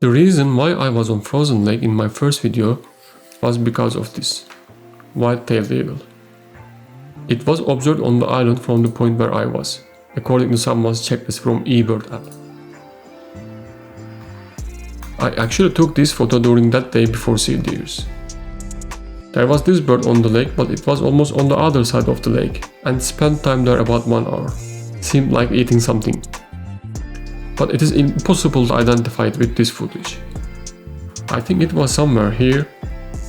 The reason why I was on Frozen Lake in my first video was because of this white-tailed eagle. It was observed on the island from the point where I was, according to someone's checklist from eBird app. I actually took this photo during that day before sea deers. There was this bird on the lake, but it was almost on the other side of the lake and spent time there about 1 hour. Seemed like eating something. But it is impossible to identify it with this footage. I think it was somewhere here,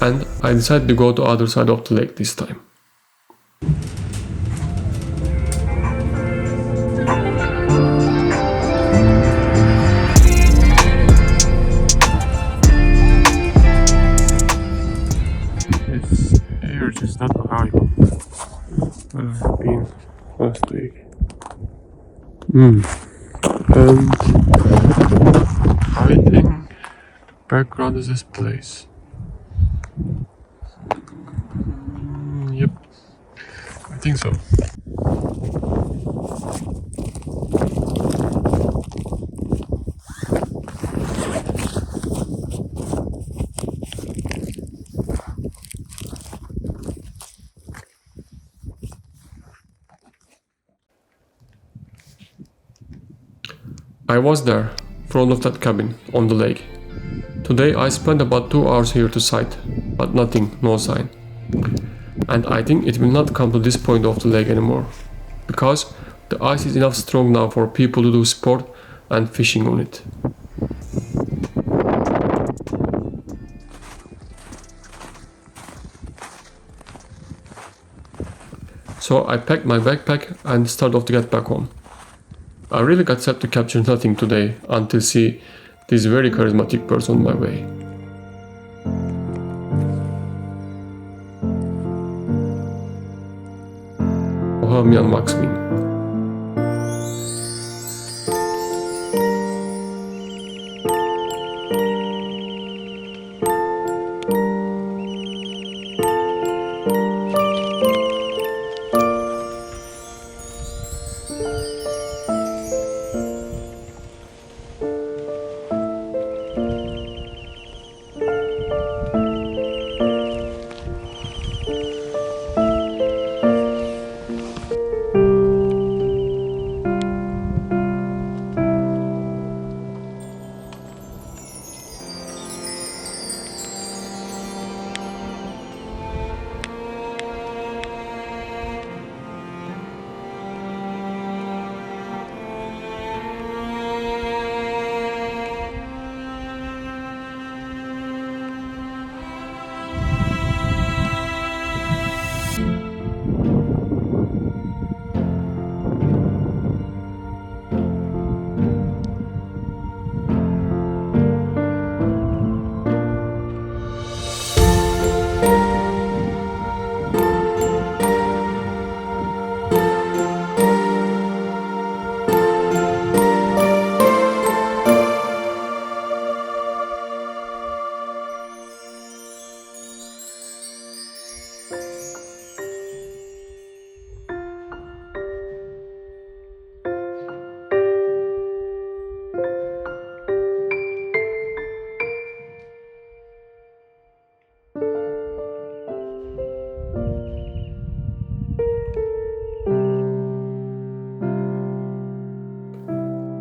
and I decided to go to the other side of the lake this time. This here is not arrival. I've been last week. And I think background is this place. Yep, I think so. I was there, front of that cabin, on the lake. Today I spent about 2 hours here to sight, but nothing, no sign. And I think it will not come to this point of the lake anymore, because the ice is enough strong now for people to do sport and fishing on it. So I packed my backpack and started off to get back home. I really got set to capture nothing today until see this very charismatic person on my way. Bohemian Waxwing.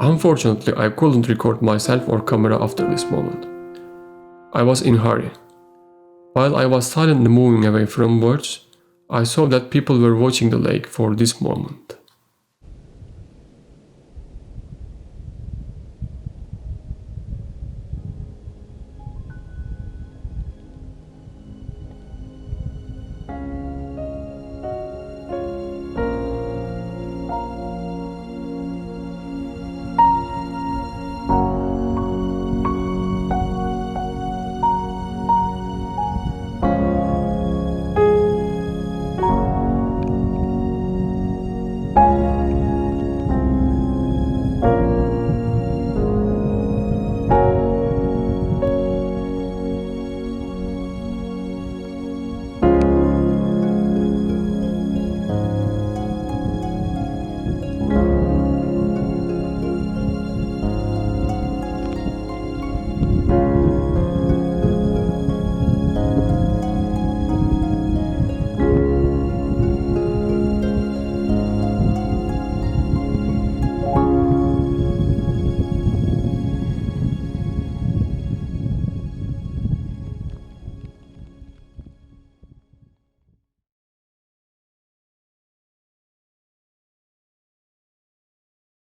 Unfortunately, I couldn't record myself or camera after this moment. I was in a hurry. While I was silently moving away from words, I saw that people were watching the lake for this moment.